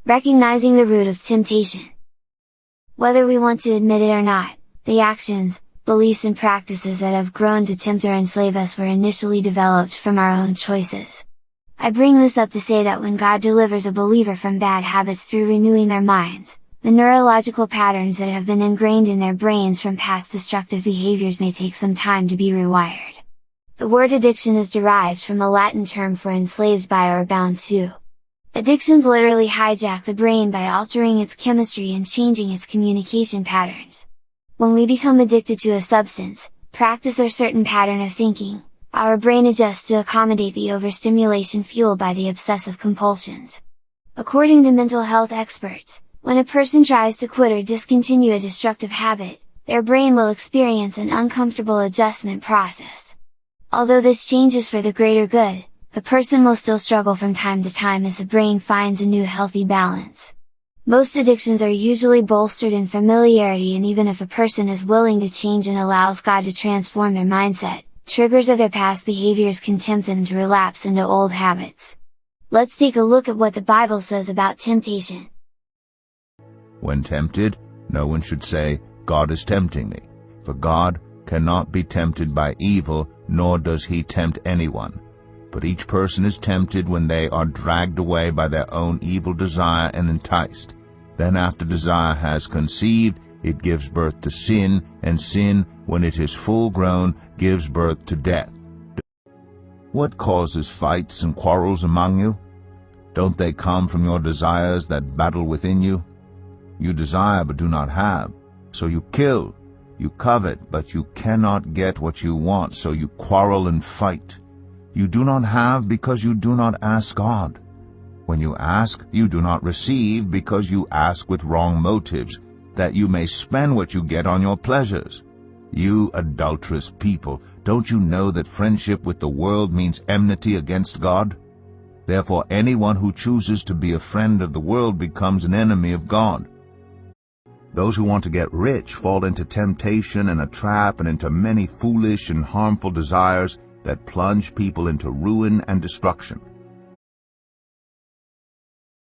Recognizing the root of temptation. Whether we want to admit it or not, the actions, beliefs and practices that have grown to tempt or enslave us were initially developed from our own choices. I bring this up to say that when God delivers a believer from bad habits through renewing their minds, the neurological patterns that have been ingrained in their brains from past destructive behaviors may take some time to be rewired. The word addiction is derived from a Latin term for enslaved by or bound to. Addictions literally hijack the brain by altering its chemistry and changing its communication patterns. When we become addicted to a substance, practice or certain pattern of thinking, our brain adjusts to accommodate the overstimulation fueled by the obsessive compulsions. According to mental health experts, when a person tries to quit or discontinue a destructive habit, their brain will experience an uncomfortable adjustment process. Although this change is for the greater good, the person will still struggle from time to time as the brain finds a new healthy balance. Most addictions are usually bolstered in familiarity, and even if a person is willing to change and allows God to transform their mindset, triggers of their past behaviors can tempt them to relapse into old habits. Let's take a look at what the Bible says about temptation. When tempted, no one should say, "God is tempting me," for God cannot be tempted by evil, nor does he tempt anyone. But each person is tempted when they are dragged away by their own evil desire and enticed. Then after desire has conceived, it gives birth to sin, and sin, when it is full grown, gives birth to death. What causes fights and quarrels among you? Don't they come from your desires that battle within you? You desire but do not have, so you kill. You covet, but you cannot get what you want, so you quarrel and fight. You do not have because you do not ask God. When you ask, you do not receive because you ask with wrong motives, that you may spend what you get on your pleasures. You adulterous people, don't you know that friendship with the world means enmity against God? Therefore anyone who chooses to be a friend of the world becomes an enemy of God. Those who want to get rich fall into temptation and a trap and into many foolish and harmful desires that plunge people into ruin and destruction.